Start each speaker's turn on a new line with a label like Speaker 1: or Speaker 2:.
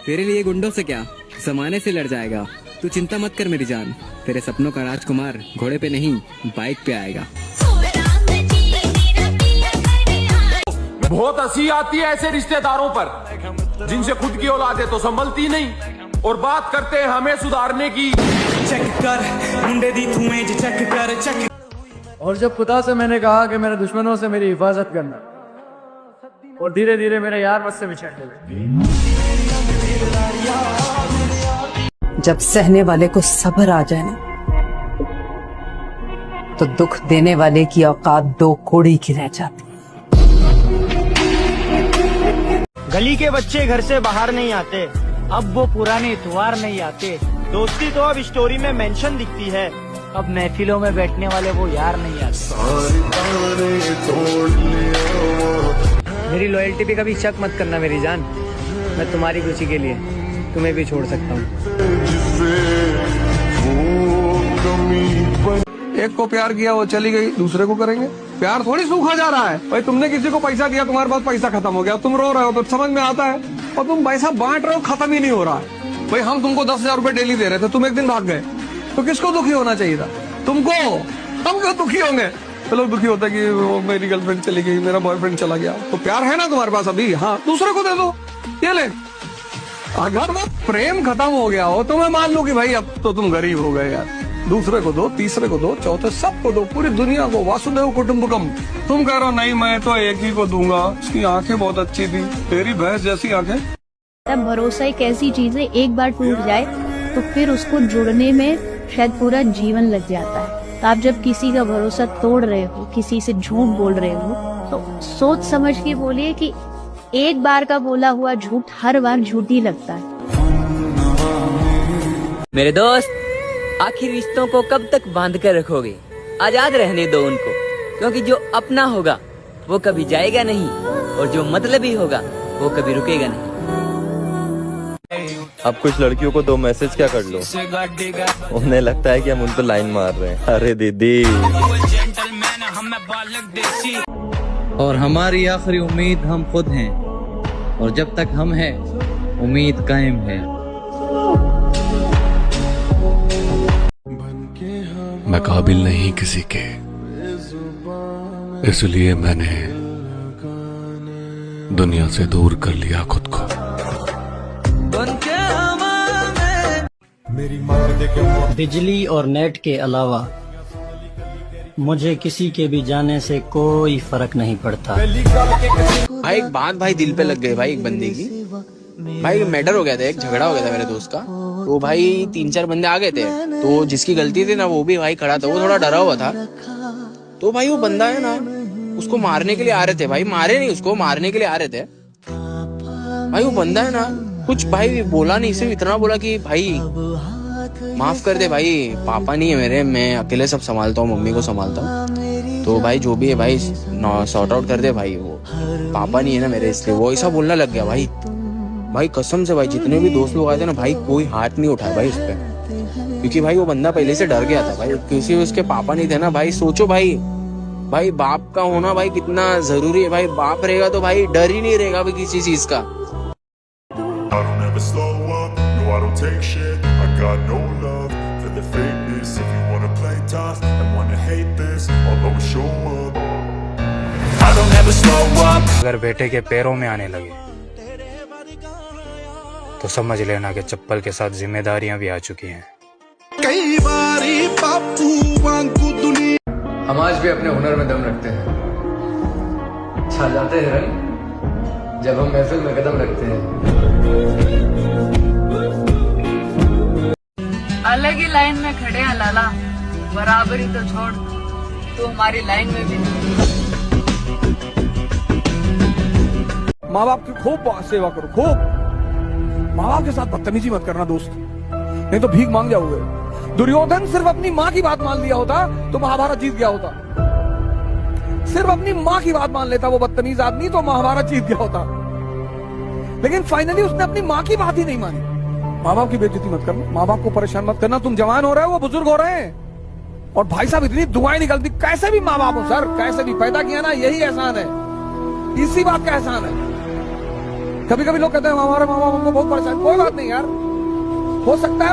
Speaker 1: तेरे लिए गुंडों से क्या, जमाने से लड़ जाएगा। तू चिंता मत कर मेरी जान, तेरे सपनों का राजकुमार घोड़े पे नहीं बाइक पे आएगा।
Speaker 2: बहुत हंसी आती है ऐसे रिश्तेदारों पर जिनसे खुद की औलादे तो संभलती नहीं और बात करते हैं हमें सुधारने की।
Speaker 3: चेक कर मुंडे दी तू मेज चेक कर चेक।
Speaker 4: और जब खुदा से मैंने कहा कि मेरे दुश्मनों से मेरी हिफाजत करना, और धीरे धीरे मेरे यार मुझसे बिछड़ने लगे।
Speaker 5: जब सहने वाले को सब्र आ जाए ना, तो दुख देने वाले की औकात दो कोड़ी की रह जाती।
Speaker 6: गली के बच्चे घर से बाहर नहीं आते, अब वो पुराने इतवार नहीं आते। दोस्ती तो अब स्टोरी में मेंशन दिखती है, अब महफिलों में बैठने वाले वो यार नहीं आते।
Speaker 4: मेरी लॉयल्टी पे कभी शक मत करना मेरी जान, मैं तुम्हारी खुशी के लिए तुम्हें भी छोड़ सकता हूँ।
Speaker 7: एक को प्यार किया वो चली गई, दूसरे को करेंगे। प्यार थोड़ी सूखा जा रहा है भाई। तुमने किसी को पैसा दिया, तुम्हारे पास पैसा खत्म हो गया, तुम रो रहे हो तो समझ में आता है, और तुम पैसा बांट रहे हो, खत्म ही नहीं हो रहा है भाई। हम तुमको 10,000 रुपए डेली दे रहे थे, तुम एक दिन भाग गए, तो किसको दुखी होना चाहिए था? तुमको। हम क्यों दुखी होंगे? चलो दुखी होता है कि वो मेरी गर्लफ्रेंड चली गई, मेरा बॉयफ्रेंड चला गया, तो प्यार है ना तुम्हारे पास अभी? हाँ, दूसरे को दे दो, ये ले। अगर वो प्रेम खत्म हो गया हो तो मैं मान लूं कि भाई अब तो तुम गरीब हो गए यार, दूसरे को दो, तीसरे को दो, चौथे सबको दो, पूरी दुनिया को, वासुदेव कुटुंबकम। तुम कह रहे हो नहीं मैं तो एक ही को दूंगा, उसकी आंखें बहुत अच्छी थी, तेरी भैंस जैसी आंखें।
Speaker 8: तब भरोसा एक ऐसी चीज है, एक बार टूट जाए तो फिर उसको जुड़ने में शायद पूरा जीवन लग जाता है। तो आप जब किसी का भरोसा तोड़ रहे हो, किसी से झूठ बोल रहे हो, तो सोच समझ के बोलिए कि एक बार का बोला हुआ झूठ हर बार झूठ ही लगता है।
Speaker 9: मेरे दोस्त, आखिर रिश्तों को कब तक बांध कर रखोगे? आजाद रहने दो उनको, क्योंकि जो अपना होगा वो कभी जाएगा नहीं, और जो मतलबी होगा वो कभी रुकेगा नहीं।
Speaker 10: अब कुछ लड़कियों को 2 मैसेज क्या कर लो, उन्हें लगता है कि हम उन पर लाइन मार रहे हैं। अरे दीदी।
Speaker 11: और हमारी आखिरी उम्मीद हम खुद हैं, और जब तक हम हैं उम्मीद कायम है।
Speaker 12: मैं काबिल नहीं किसी के, इसलिए मैंने दुनिया से दूर कर लिया खुद को।
Speaker 6: बिजली और नेट के अलावा मुझे किसी के भी जाने से कोई फर्क नहीं पड़ता।
Speaker 13: भाई एक बात भाई दिल पे लग गई भाई, एक बंदे की भाई मैटर हो गया था, एक झगड़ा हो गया था मेरे दोस्त का। तो भाई 3-4 बंदे आ गए थे, तो जिसकी गलती थी ना वो भी भाई खड़ा था, वो थोड़ा डरा हुआ था। तो भाई वो बंदा है ना, उसको मारने के लिए आ रहे थे भाई, मारे नहीं उसको, मारने के लिए आ रहे थे भाई। वो बंदा है ना कुछ भाई बोला नहीं, सिर्फ इतना बोला कि भाई माफ कर दे भाई, पापा नहीं है मेरे, मैं अकेले सब संभालता हूँ, मम्मी को संभालता हूँ, तो भाई जो भी है भाई सॉर्ट आउट कर दे भाई, वो पापा नहीं है ना मेरे, इसलिए वो ऐसा बोलने लग गया भाई। भाई कसम से भाई जितने भी दोस्त लोग आए थे ना भाई, कोई हाथ नहीं उठाया भाई उस पर, क्योंकि भाई वो बंदा पहले से डर गया था भाई, किसी उसके पापा नहीं थे ना भाई। सोचो भाई, भाई बाप का होना भाई कितना जरूरी है भाई। बाप रहेगा तो भाई डर ही नहीं रहेगा भाई किसी चीज का।
Speaker 14: अगर बेटे के पैरों में आने लगे तो समझ लेना कि चप्पल के साथ जिम्मेदारियां भी आ चुकी हैं।
Speaker 7: कई बारी बापू वांगू दुनिया। हम आज भी अपने हुनर में दम रखते हैं, छा जाते हैं रंग जब हम महफिल में कदम रखते हैं।
Speaker 15: अलग ही लाइन में खड़े हैं लाला, बराबरी तो छोड़, तू हमारी लाइन में भी नहीं।
Speaker 7: माँ बाप की खूब सेवा करो, खूब। माँ बाप के साथ बदतमीजी मत करना दोस्त, नहीं तो भीख मांग जाओगे। दुर्योधन सिर्फ अपनी माँ की बात मान लिया होता तो महाभारत जीत गया होता। सिर्फ अपनी माँ की बात मान लेता वो बदतमीज आदमी तो महाभारत जीत गया होता, लेकिन फाइनली उसने अपनी माँ की बात ही नहीं मानी। माँ बाप की बेइज्जती मत करना, माँ बाप को परेशान मत करना। तुम जवान हो रहे हो, वो बुजुर्ग हो रहे हैं, और भाई साहब इतनी दुआएं निकलती, कैसे भी माँ बाप हो सर, कैसे भी पैदा किया ना, यही एहसान है, इसी बात का एहसान है। कभी कभी लोग कहते हैं हमारे माँ बाप हमको बहुत परेशान, कोई बात नहीं यार, हो सकता है